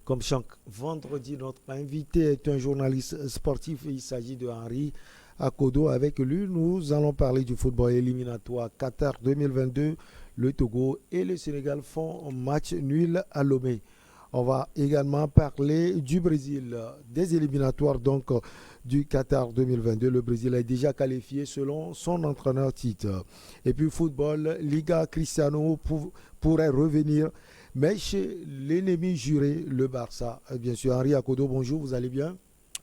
Comme chaque vendredi, notre invité est un journaliste sportif. Il s'agit de Henri Akodo. Avec lui, nous allons parler du football éliminatoire Qatar 2022. Le Togo et le Sénégal font un match nul à Lomé. On va également parler du Brésil, des éliminatoires donc du Qatar 2022. Le Brésil est déjà qualifié selon son entraîneur titre. Et puis football, Liga Cristiano pourrait revenir, mais chez l'ennemi juré, le Barça. Bien sûr, Henri Akodo, bonjour, vous allez bien?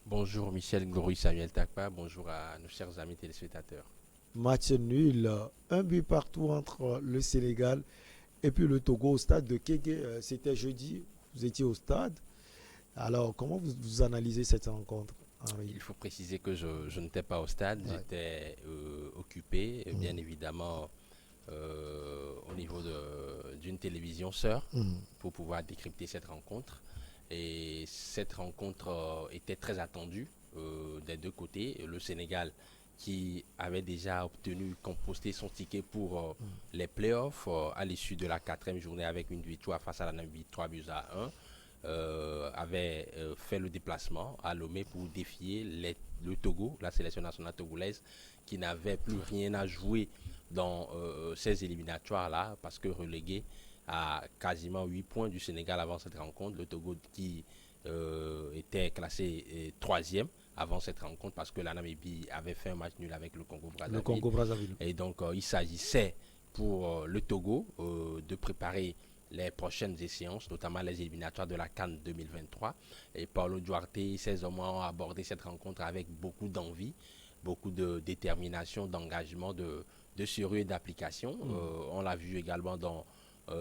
Bonjour Michel Glory Samuel Takpa, bonjour à nos chers amis téléspectateurs. Match nul, un but partout entre le Sénégal et puis le Togo au stade de Kégué. C'était jeudi, vous étiez au stade. Alors, comment vous analysez cette rencontre, Henri? Il faut préciser que je n'étais pas au stade, Ouais. j'étais occupé, bien Mhm. évidemment, au niveau d'une télévision sœur Mhm. pour pouvoir décrypter cette rencontre. Et cette rencontre était très attendue des deux côtés. Le Sénégal qui avait déjà obtenu, composté son ticket pour les playoffs à l'issue de la quatrième journée avec une victoire face à la Namibie 3 buts à 1, avait fait le déplacement à Lomé pour défier le Togo, la sélection nationale togolaise, qui n'avait plus rien à jouer dans ces éliminatoires-là, parce que relégué à quasiment 8 points du Sénégal avant cette rencontre. Le Togo qui était classé troisième avant cette rencontre parce que la Namibie avait fait un match nul avec le Le Congo-Brazzaville. Congo-Brazzaville. Et donc, il s'agissait pour le Togo de préparer les prochaines séances, notamment les éliminatoires de la CAN 2023. Et Paulo Duarte et ses hommes ont abordé cette rencontre avec beaucoup d'envie, beaucoup de détermination, d'engagement, de sérieux et d'application. Mhm. On l'a vu également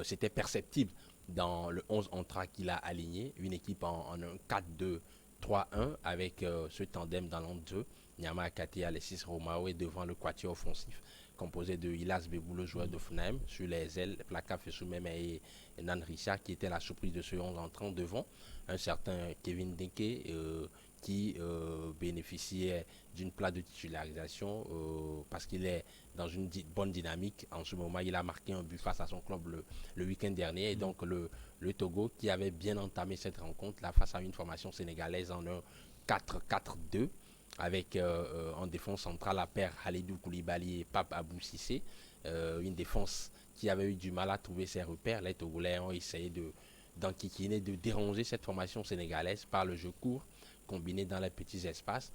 c'était perceptible dans le 11 entra qu'il a aligné, une équipe en un 4-2-3-1 avec ce tandem dans l'an-2, Nyama Akate et Alexis Romao et devant le quatuor offensif composé de Hilas Bebou, le joueur de Fnaim, sur les ailes, Plaka Fessoumem et Nan Richard qui était la surprise de ce 11 entrant devant un certain Kevin Denke qui bénéficiait d'une place de titularisation parce qu'il est dans une bonne dynamique. En ce moment, il a marqué un but face à son club le week-end dernier. Et donc, le Togo, qui avait bien entamé cette rencontre, là, face à une formation sénégalaise en un 4-4-2, avec en défense centrale la paire Halidou Koulibaly et Pape Abou Sissé. Une défense qui avait eu du mal à trouver ses repères. Les Togolais ont essayé d'enquiquiner, de déranger cette formation sénégalaise par le jeu court combiné dans les petits espaces.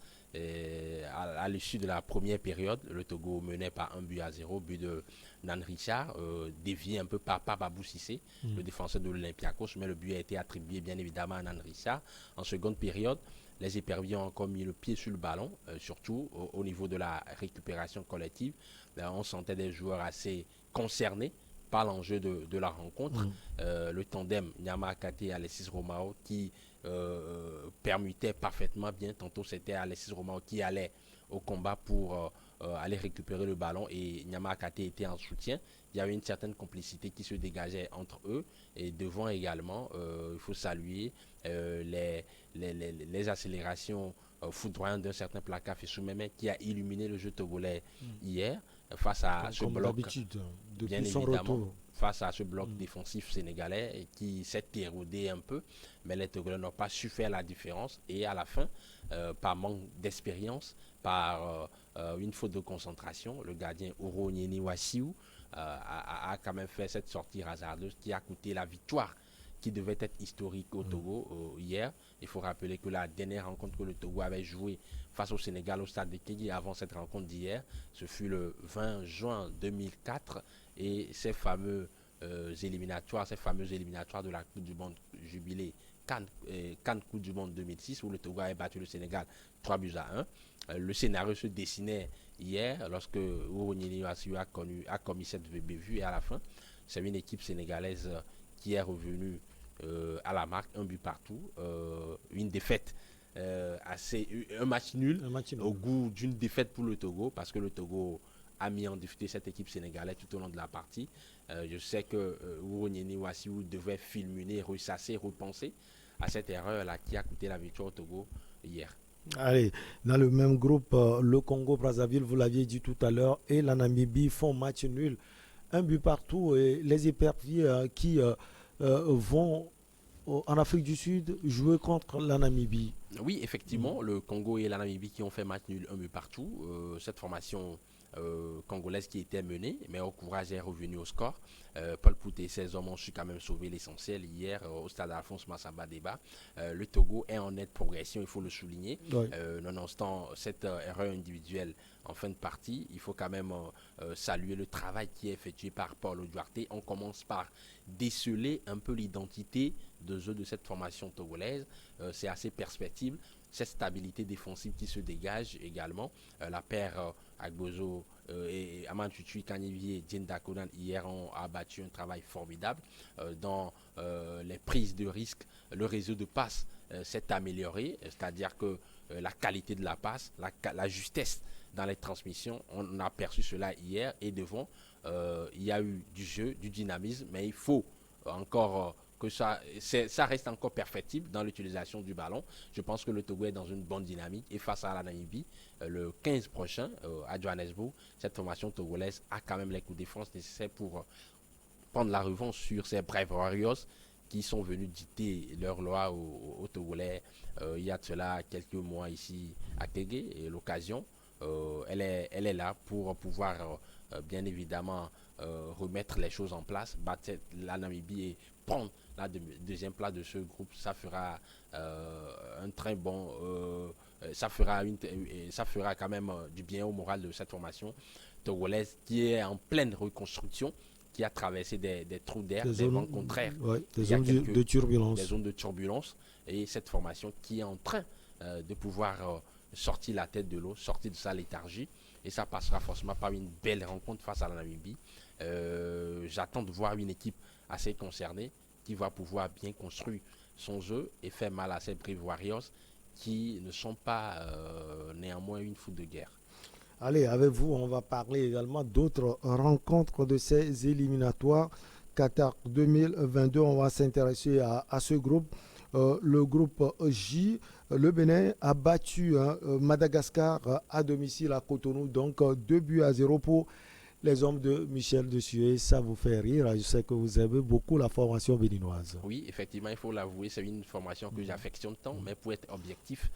À l'issue de la première période, le Togo menait par un but à zéro, but de Nan Richard, dévié un peu par Babou Sissé, le Mhm. défenseur de l'Olympiakos, mais le but a été attribué bien évidemment à Nan Richard. En seconde période, les éperviers ont encore mis le pied sur le ballon, surtout au niveau de la récupération collective. Là, on sentait des joueurs assez concernés par l'enjeu de la rencontre. Mhm. Le tandem Nyama Akate et Alexis Romao qui permutait parfaitement bien. Tantôt c'était Alexis Romao qui allait au combat pour aller récupérer le ballon et Nyama Akate était en soutien. Il y avait une certaine complicité qui se dégageait entre eux et devant également, il faut saluer les accélérations foudroyantes d'un certain placard Fessoumeme qui a illuminé le jeu togolais hier face à ce Comme bloc, d'habitude, bien depuis son évidemment, retour. face à ce bloc Mhm. défensif sénégalais qui s'est érodé un peu, mais les Togolais n'ont pas su faire la différence et à la fin, par manque d'expérience, par une faute de concentration, le gardien Oro Nyeni Wassiou a quand même fait cette sortie hasardeuse qui a coûté la victoire qui devait être historique au Mhm. Togo hier. Il faut rappeler que la dernière rencontre que le Togo avait jouée face au Sénégal au stade de Kégué avant cette rencontre d'hier, ce fut le 20 juin 2004 et ces fameux éliminatoires de la Coupe du Monde jubilé Cannes Coupe du Monde 2006 où le Togo avait battu le Sénégal 3 buts à 1. Le scénario se dessinait hier lorsque Ouronyeni a commis cette bévue et à la fin, c'est une équipe sénégalaise qui est revenue à la marque, un but partout, une défaite un match nul Un match au nul. goût d'une défaite pour le Togo parce que le Togo a mis en difficulté cette équipe sénégalaise tout au long de la partie. Je sais que Ouronyeni Wassiou devait filmer, ressasser, repenser à cette erreur-là qui a coûté la victoire au Togo hier. Allez, dans le même groupe, le Congo-Brazzaville, vous l'aviez dit tout à l'heure, et la Namibie font match nul. Un but partout et les éperviers qui vont en Afrique du Sud jouer contre la Namibie. Oui, effectivement, le Congo et la Namibie qui ont fait match nul un but partout. Cette formation congolaise qui était menée, mais au courage est revenu au score. Paul Pouté et ses hommes ont su quand même sauver l'essentiel hier au stade Alphonse Massamba Débat. Le Togo est en nette progression, il faut le souligner. Ouais. Nonobstant cette erreur individuelle en fin de partie, il faut quand même saluer le travail qui est effectué par Paulo Duarte. On commence par déceler un peu l'identité de jeu de cette formation togolaise. C'est assez perspective. Cette stabilité défensive qui se dégage également. La paire Agbozo et Amantutu Kanivier et Djenda Konan hier ont abattu un travail formidable dans les prises de risque. Le réseau de passes s'est amélioré, c'est-à-dire que la qualité de la passe, la justesse dans les transmissions, on a perçu cela hier et devant, il y a eu du jeu, du dynamisme, mais il faut encore que ça reste encore perfectible dans l'utilisation du ballon. Je pense que le Togo est dans une bonne dynamique et face à la Namibie, le 15 prochain à Johannesburg, cette formation togolaise a quand même les coups de défense nécessaires pour prendre la revanche sur ces Brave Warriors qui sont venus dicter leur loi aux Togolais il y a de cela quelques mois ici à Kégué. Et l'occasion, elle est là pour pouvoir bien évidemment remettre les choses en place, battre la Namibie et prendre la deuxième place de ce groupe. Ça fera un très bon ça fera quand même du bien au moral de cette formation togolaise qui est en pleine reconstruction, qui a traversé des trous d'air, des vents contraires, ouais, des zones de turbulence. des zones de turbulence, et cette formation qui est en train de pouvoir sortir la tête de l'eau, sortir de sa léthargie, et ça passera forcément par une belle rencontre face à la Namibie. J'attends de voir une équipe assez concernée qui va pouvoir bien construire son jeu et faire mal à ces Brave Warriors qui ne sont pas néanmoins une foule de guerre. Allez, avec vous, on va parler également d'autres rencontres de ces éliminatoires. Qatar 2022, on va s'intéresser à ce groupe. Le groupe J, le Bénin a battu Madagascar à domicile à Cotonou, donc 2 buts à 0 pour les hommes de Michel Desuet. Ça vous fait rire, je sais que vous aimez beaucoup la formation béninoise. Oui, effectivement, il faut l'avouer, c'est une formation que j'affectionne tant, mais pour être objectif,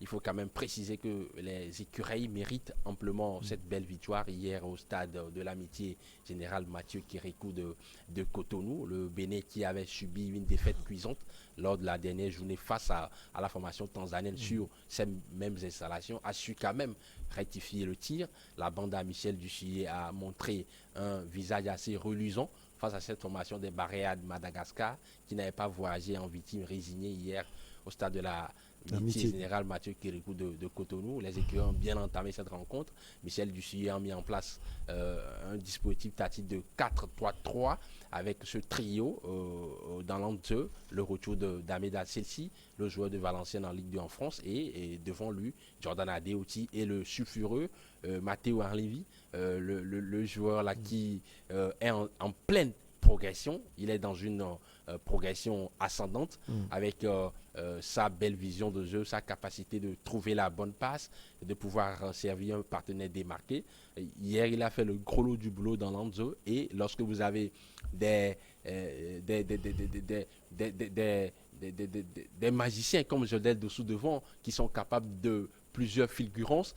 il faut quand même préciser que les écureuils méritent amplement cette belle victoire hier au stade de l'amitié général Mathieu Kérékou de Cotonou. Le Bénin qui avait subi une défaite cuisante lors de la dernière journée face à la formation tanzanienne sur ces mêmes installations a su quand même rectifier le tir. La bande à Michel Duchillet a montré un visage assez reluisant face à cette formation des Barréas de Madagascar qui n'avait pas voyagé en victime résignée hier au stade de l'amitié générale Mathieu Kérékou de Cotonou. Les écuries ont bien entamé cette rencontre. Michel Duchillet a mis en place un dispositif tactique de 4-3-3 avec ce trio dans l'entre-deux, le retour d'Ahmed Selsi, le joueur de Valenciennes en Ligue 2 en France, et devant lui, Jordan Adeoti et le sulfureux Matteo Arlevi, le joueur là qui est en pleine progression. Il est dans une progression ascendante avec sa belle vision de jeu, sa capacité de trouver la bonne passe, de pouvoir servir un partenaire démarqué. Hier, il a fait le gros lot du boulot dans l'endzone, et lorsque vous avez des magiciens comme Jodel dessous devant qui sont capables de plusieurs fulgurances,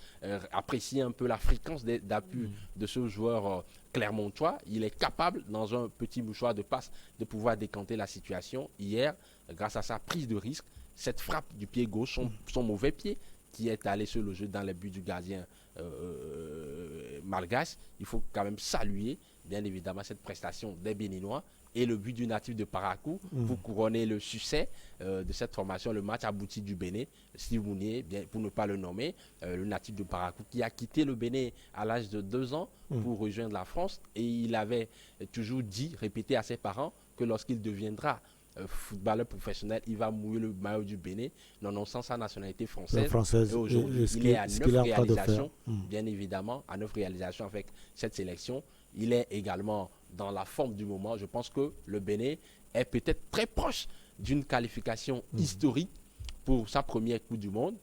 apprécier un peu la fréquence d'appui de ce joueur clermontois. Il est capable, dans un petit mouchoir de passe, de pouvoir décanter la situation. Hier, grâce à sa prise de risque, cette frappe du pied gauche, son mauvais pied, qui est allé se loger dans les buts du gardien malgache, il faut quand même saluer, bien évidemment, cette prestation des Béninois. Et le but du natif de Parakou pour couronner le succès de cette formation, le match abouti du Bénin, Steve Mounier, bien, pour ne pas le nommer, le natif de Parakou qui a quitté le Bénin à l'âge de 2 ans pour rejoindre la France, et il avait toujours dit, répété à ses parents que lorsqu'il deviendra footballeur professionnel, il va mouiller le maillot du Bénin, nonobstant sa nationalité française. Et aujourd'hui, il est à 9 réalisations, bien évidemment, à 9 réalisations avec cette sélection. Il est également dans la forme du moment. Je pense que le Bénin est peut-être très proche d'une qualification historique pour sa première Coupe du Monde.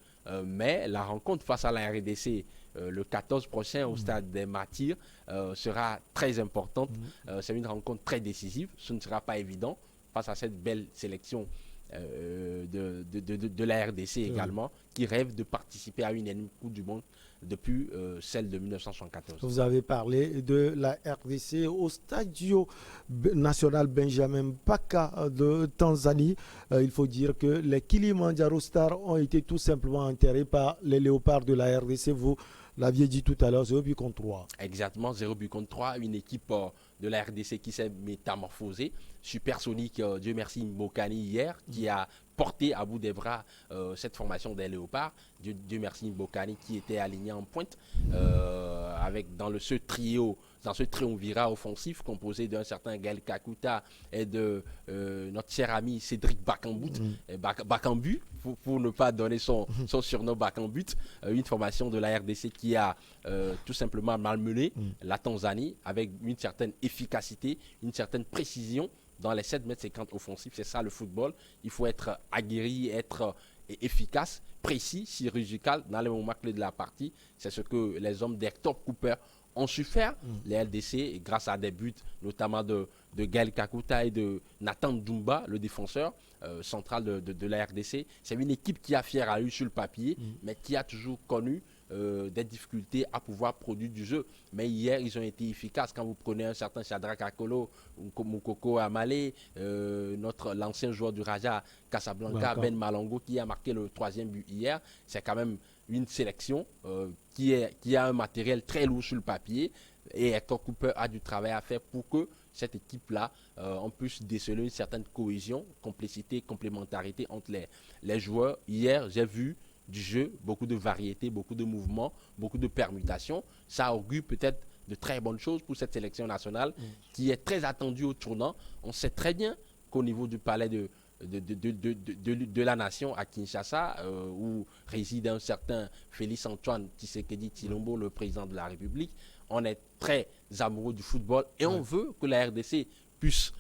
Mais la rencontre face à la RDC le 14 prochain au stade des Martyrs sera très importante. C'est une rencontre très décisive. Ce ne sera pas évident face à cette belle sélection de la RDC également, qui rêve de participer à une énième Coupe du Monde depuis celle de 1974. Vous avez parlé de la RDC au Stadio National Benjamin Mpaka de Tanzanie. Il faut dire que les Kilimanjaro Stars ont été tout simplement enterrés par les Léopards de la RDC. Vous l'aviez dit tout à l'heure, 0 but contre 3. Exactement, 0 but contre 3. Une équipe de la RDC qui s'est métamorphosée. Supersonique, Dieu merci, Mbokani hier, qui a porté à bout des bras cette formation des Léopards. Dieu merci, Mbokani qui était aligné en pointe avec ce triumvirat offensif composé d'un certain Gaël Kakuta et de notre cher ami Cédric Bakambu, pour ne pas donner son surnom Bakambut, une formation de la RDC qui a tout simplement malmené la Tanzanie avec une certaine efficacité, une certaine précision dans les 7,50 m offensifs. C'est ça le football. Il faut être aguerri, être efficace, précis, chirurgical dans les moments clés de la partie. C'est ce que les hommes d'Hector Cooper ont su faire. Les LDC, grâce à des buts notamment de Gaël Kakuta et de Nathan Dumba, le défenseur central de la RDC. C'est une équipe qui a fière à lui sur le papier, mais qui a toujours connu des difficultés à pouvoir produire du jeu. Mais hier, ils ont été efficaces. Quand vous prenez un certain Shadrack Akolo, Moukoko Amale, l'ancien joueur du Raja Casablanca, Ben Malongo, qui a marqué le 3e but hier, c'est quand même une sélection qui a un matériel très lourd sur le papier. Et Hector Cooper a du travail à faire pour que cette équipe-là, on puisse déceler une certaine cohésion, complicité, complémentarité entre les joueurs. Hier, j'ai vu du jeu, beaucoup de variété, beaucoup de mouvements, beaucoup de permutations. Ça augure peut-être de très bonnes choses pour cette sélection nationale qui est très attendue au tournant. On sait très bien qu'au niveau du palais de la nation à Kinshasa, où réside un certain Félix Antoine Tshisekedi Tshilombo, le président de la République, on est très amoureux du football et on veut que la RDC puisse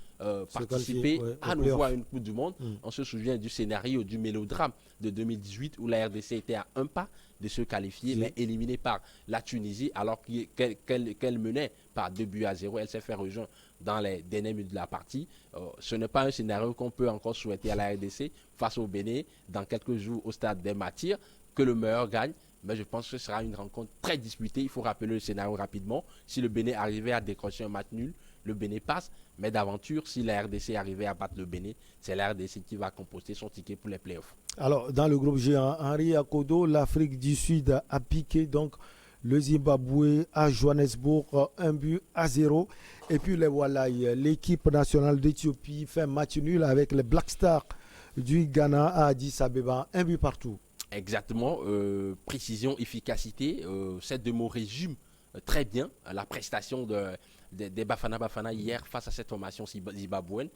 participer à nouveau à une Coupe du Monde. On se souvient du scénario, du mélodrame de 2018 où la RDC était à un pas de se qualifier, mais éliminée par la Tunisie alors qu'elle menait par 2-0. Elle s'est fait rejoindre dans les dernières minutes de la partie. Ce n'est pas un scénario qu'on peut encore souhaiter à la RDC face au Bénin dans quelques jours au stade des Martyrs, que le meilleur gagne. Mais je pense que ce sera une rencontre très disputée. Il faut rappeler le scénario rapidement. Si le Bénin arrivait à décrocher un match nul, le Bénin passe. Mais d'aventure, si la RDC arrivait à battre le Bénin, c'est la RDC qui va composter son ticket pour les playoffs. Alors, dans le groupe G, Henri Akodo, l'Afrique du Sud a piqué donc le Zimbabwe à Johannesburg, 1-0. Et puis les Wallai, l'équipe nationale d'Éthiopie fait match nul avec les Black Stars du Ghana à Addis Abeba, 1 but partout. Exactement, précision, efficacité, ces deux mots résument très bien la prestation des Bafana hier face à cette formation zimbabwéenne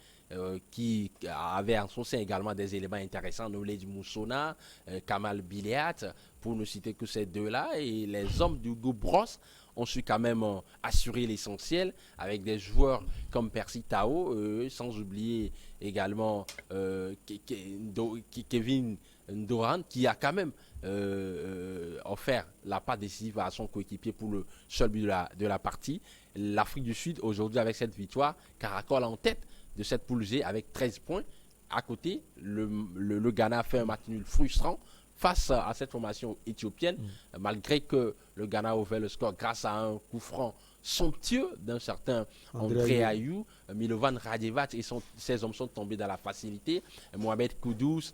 qui avait en son sein également des éléments intéressants, Noledi Moussona, Kamal Bileat, pour ne citer que ces deux-là. Et les hommes du groupe Bros ont su quand même assurer l'essentiel avec des joueurs comme Percy Tao, sans oublier également Kevin Ndoran, qui a quand même offert la part décisive à son coéquipier pour le seul but de la partie. L'Afrique du Sud, aujourd'hui, avec cette victoire, caracole en tête de cette poule G avec 13 points. À côté, le Ghana a fait un match nul frustrant face à cette formation éthiopienne, malgré que le Ghana a ouvert le score grâce à un coup franc somptueux d'un certain André Ayou. Milovan Radevac et ses hommes sont tombés dans la facilité. Mohamed Kudus,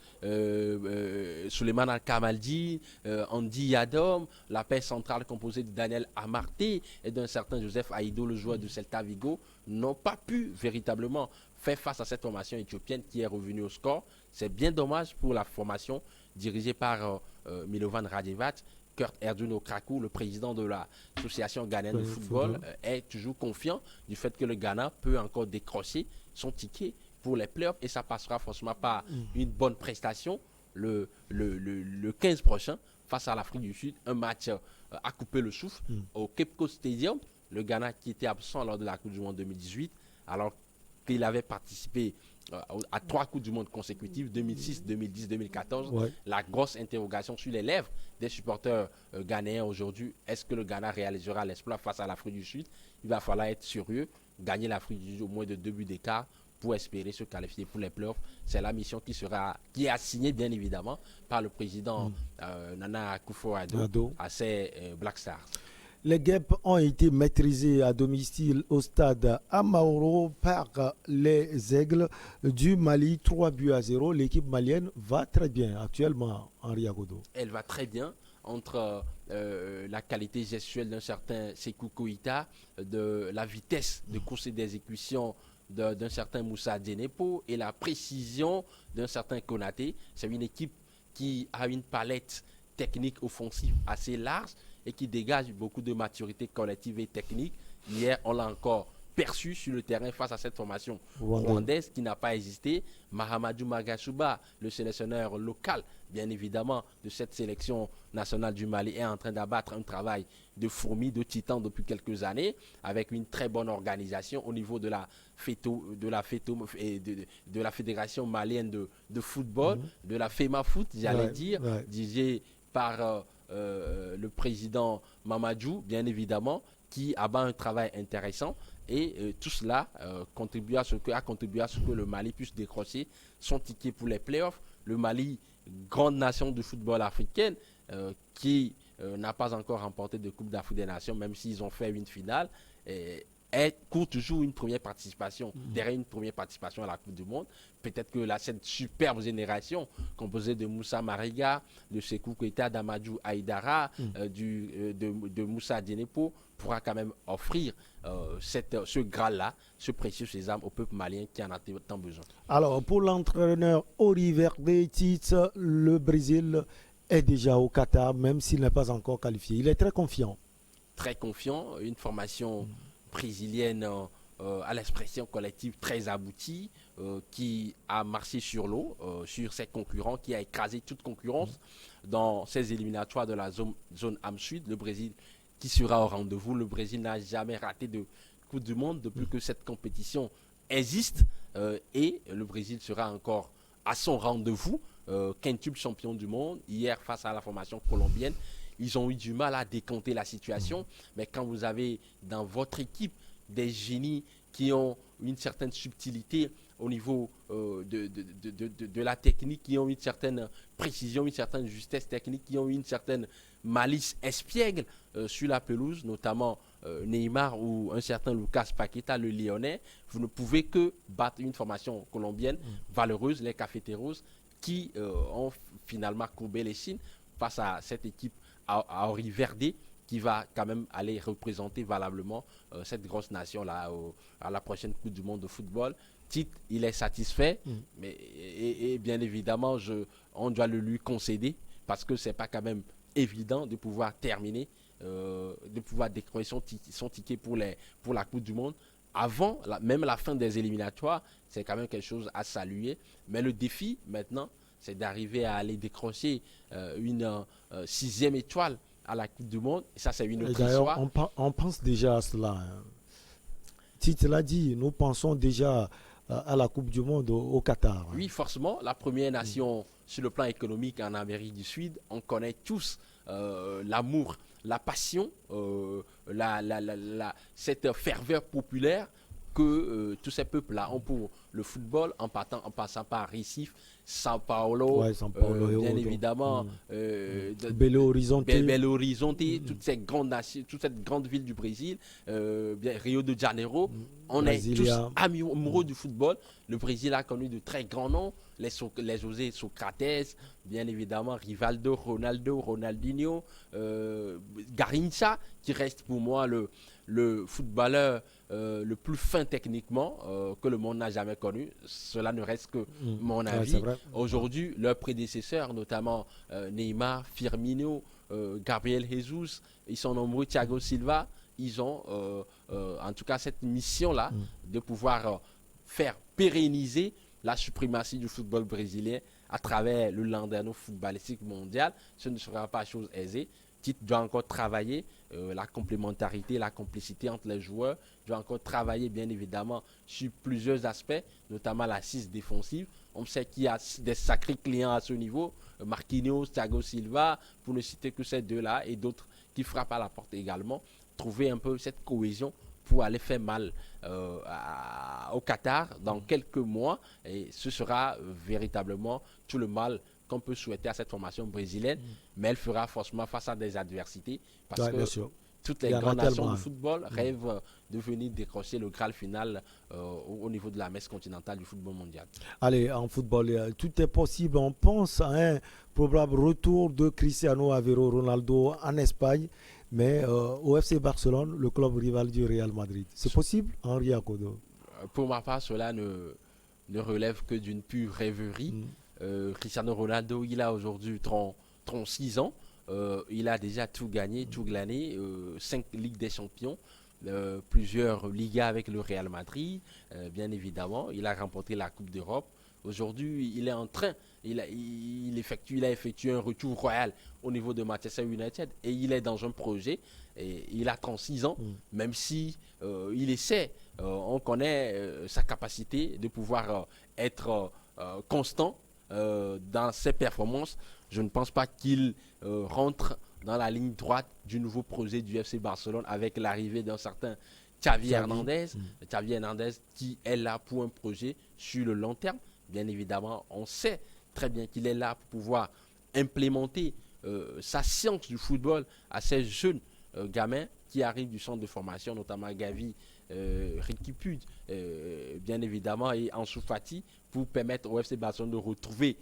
Suleiman Al-Kamaldi, Andy Yadom, la paire centrale composée de Daniel Amarté et d'un certain Joseph Aïdo, le joueur de Celta Vigo, n'ont pas pu véritablement faire face à cette formation éthiopienne qui est revenue au score. C'est bien dommage pour la formation dirigée par Milovan Radevac. Kurt Erduno Krakou, le président de l'association ghanéenne de football, est toujours confiant du fait que le Ghana peut encore décrocher son ticket pour les playoffs et ça passera forcément par une bonne prestation le 15 prochain face à l'Afrique du Sud. Un match à couper le souffle au Cape Coast Stadium. Le Ghana qui était absent lors de la Coupe du Monde 2018 alors qu'il avait participé à 3 Coupes du Monde consécutives, 2006, 2010, 2014. La grosse interrogation sur les lèvres des supporters ghanéens aujourd'hui, est-ce que le Ghana réalisera l'exploit face à l'Afrique du Sud? Il va falloir être sérieux, gagner l'Afrique du Sud au moins de 2 buts d'écart pour espérer se qualifier pour les playoffs. C'est la mission qui est assignée bien évidemment par le président Nana Akufo-Addo à ces Black Stars. Les guêpes ont été maîtrisées à domicile au stade Amaoro par les Aigles du Mali, 3-0. L'équipe malienne va très bien actuellement, Henri Agodo. Elle va très bien entre la qualité gestuelle d'un certain Sékou Koïta, de la vitesse de course et d'exécution d'un certain Moussa Djenepo et la précision d'un certain Konaté. C'est une équipe qui a une palette technique offensive assez large et qui dégage beaucoup de maturité collective et technique. Hier, on l'a encore perçu sur le terrain face à cette formation rwandaise qui n'a pas hésité. Mahamadou Magasuba, le sélectionneur local, bien évidemment, de cette sélection nationale du Mali, est en train d'abattre un travail de fourmi, de titan depuis quelques années, avec une très bonne organisation au niveau de la Fédération malienne de football, de la FEMA Foot, j'allais dire, dirigée par le président Mamadou, bien évidemment, qui abat un travail intéressant. Et tout cela a contribué à ce que le Mali puisse décrocher son ticket pour les playoffs. Le Mali, grande nation de football africaine, qui n'a pas encore remporté de Coupe d'Afrique des Nations, même s'ils ont fait une finale, court toujours une première participation, derrière une première participation à la Coupe du Monde. Peut-être que cette superbe génération, composée de Moussa Mariga, de Sékou Koïta, d'Amadou Aïdara, de Moussa Djenepo, pourra quand même offrir ce Graal-là, ce précieux sésame au peuple malien qui en a tant besoin. Alors, pour l'entraîneur Auribe Tite, le Brésil est déjà au Qatar, même s'il n'est pas encore qualifié. Il est très confiant. Très confiant, une formation brésilienne à l'expression collective très aboutie, qui a marché sur l'eau, sur ses concurrents, qui a écrasé toute concurrence dans ces éliminatoires de la zone AM Sud. Le Brésil qui sera au rendez-vous. Le Brésil n'a jamais raté de Coupe du Monde depuis que cette compétition existe, et le Brésil sera encore à son rendez-vous, quintuple champion du monde. Hier, face à la formation colombienne, ils ont eu du mal à décanter la situation, mais quand vous avez dans votre équipe des génies qui ont une certaine subtilité au niveau de la technique, qui ont une certaine précision, une certaine justesse technique, qui ont une certaine malice espiègle sur la pelouse, notamment Neymar ou un certain Lucas Paqueta, le Lyonnais, vous ne pouvez que battre une formation colombienne valeureuse, les Cafeteros, qui ont finalement courbé les chines face à cette équipe à Henri Verdé, qui va quand même aller représenter valablement cette grosse nation-là à la prochaine Coupe du Monde de football. Tite, il est satisfait, mais et bien évidemment, on doit le lui concéder, parce que ce n'est pas quand même évident de pouvoir terminer, de pouvoir décrocher son ticket pour la Coupe du Monde. Avant, même la fin des éliminatoires, c'est quand même quelque chose à saluer. Mais le défi, maintenant, c'est d'arriver à aller décrocher une 6e étoile à la Coupe du Monde. Et ça, c'est une autre histoire. On pense déjà à cela. Tite l'a dit, nous pensons déjà à la Coupe du Monde au Qatar. Oui, forcément, la première nation sur le plan économique en Amérique du Sud. On connaît tous l'amour, la passion, cette ferveur populaire que tous ces peuples-là ont pour le football, en passant par Recife, São Paulo, bien évidemment, Belo Horizonte, toute cette grande ville du Brésil, Rio de Janeiro. On est tous amoureux du football. Le Brésil a connu de très grands noms, les José Socrates, bien évidemment, Rivaldo, Ronaldo, Ronaldinho, Garrincha, qui reste pour moi le footballeur le plus fin techniquement que le monde n'a jamais connu. Cela ne reste que mon avis. Aujourd'hui, leurs prédécesseurs, notamment Neymar, Firmino, Gabriel Jesus, ils sont nombreux, Thiago Silva, ils ont en tout cas cette mission-là de pouvoir faire pérenniser la suprématie du football brésilien à travers le landerneau footballistique mondial. Ce ne sera pas chose aisée. Tite doit encore travailler la complémentarité, la complicité entre les joueurs, doit encore travailler bien évidemment sur plusieurs aspects, notamment l'assise défensive. On sait qu'il y a des sacrés clients à ce niveau, Marquinhos, Thiago Silva, pour ne citer que ces deux-là, et d'autres qui frappent à la porte également. Trouver un peu cette cohésion pour aller faire mal au Qatar dans quelques mois. Et ce sera véritablement tout le mal qu'on peut souhaiter à cette formation brésilienne. Mais elle fera forcément face à des adversités parce que toutes les grandes nations du football rêvent de venir décrocher le Graal final au niveau de la messe continentale du football mondial. Allez, en football, tout est possible. On pense à un probable retour de Cristiano Ronaldo en Espagne, mais au FC Barcelone, le club rival du Real Madrid. C'est possible, Henri Akodo? Pour ma part, cela ne relève que d'une pure rêverie. Cristiano Ronaldo, il a aujourd'hui 36 ans. Il a déjà tout gagné, tout glané, 5 Ligues des Champions, plusieurs Ligas avec le Real Madrid, bien évidemment. Il a remporté la Coupe d'Europe. Aujourd'hui, il est en train, il a effectué un retour royal au niveau de Manchester United et il est dans un projet. Et il a 36 ans, même si il essaie, on connaît sa capacité de pouvoir être constant dans ses performances. Je ne pense pas qu'il rentre dans la ligne droite du nouveau projet du FC Barcelone avec l'arrivée d'un certain Xavi Hernandez. Xavi Hernandez qui est là pour un projet sur le long terme. Bien évidemment, on sait très bien qu'il est là pour pouvoir implémenter sa science du football à ces jeunes gamins qui arrivent du centre de formation, notamment Gavi, Riqui Puig, bien évidemment, et Ansu Fati, pour permettre au FC Barcelone de retrouver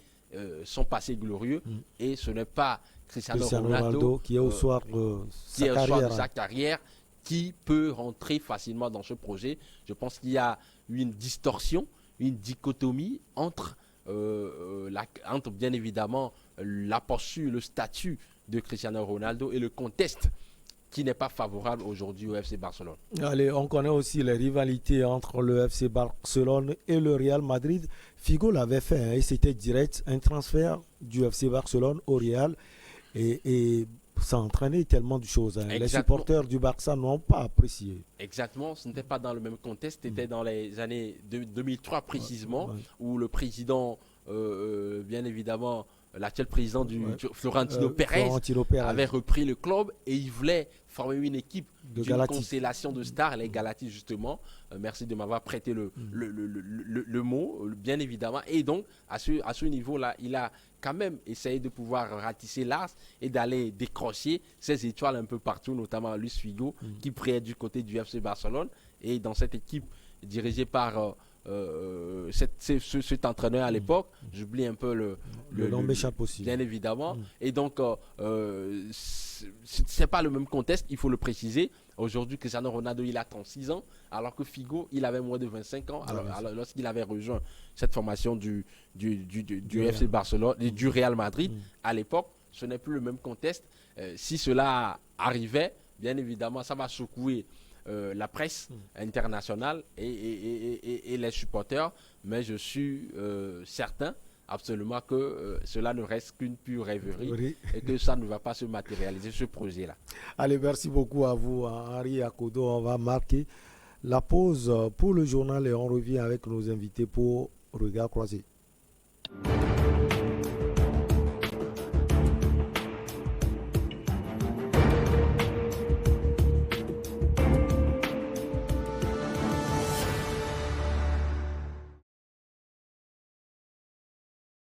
son passé glorieux. Et ce n'est pas Cristiano Ronaldo qui est au soir de sa carrière qui peut rentrer facilement dans ce projet. Je pense qu'il y a une distorsion, une dichotomie entre bien évidemment la posture, le statut de Cristiano Ronaldo et le contexte qui n'est pas favorable aujourd'hui au FC Barcelone. Allez, on connaît aussi les rivalités entre le FC Barcelone et le Real Madrid. Figo l'avait fait, et c'était direct, un transfert du FC Barcelone au Real, et ça entraînait tellement de choses. Les supporters du Barça n'ont pas apprécié. Exactement, ce n'était pas dans le même contexte, c'était dans les années 2003 précisément, où le président, bien évidemment, l'actuel président Florentino Pérez avait repris le club et il voulait former une équipe d'une constellation de stars, les Galatis justement. Merci de m'avoir prêté le mot, bien évidemment. Et donc, à ce niveau-là, il a quand même essayé de pouvoir ratisser l'as et d'aller décrocher ses étoiles un peu partout, notamment Luis Figo, qui priait du côté du FC Barcelone. Et dans cette équipe dirigée par cet entraîneur à l'époque, j'oublie un peu le nom m'échappe aussi. Bien évidemment. Et donc, c'est pas le même contexte, il faut le préciser. Aujourd'hui, Cristiano Ronaldo, il a 36 ans, alors que Figo, il avait moins de 25 ans. Alors lorsqu'il avait rejoint cette formation du FC Barcelone, du Real Madrid, à l'époque, ce n'est plus le même contexte. Si cela arrivait, bien évidemment, ça va secouer la presse internationale et les supporters, mais je suis certain absolument que cela ne reste qu'une pure rêverie et que ça ne va pas se matérialiser, ce projet-là. Allez, merci beaucoup à vous, Henri Akodo. On va marquer la pause pour le journal et on revient avec nos invités pour Regard Croisé.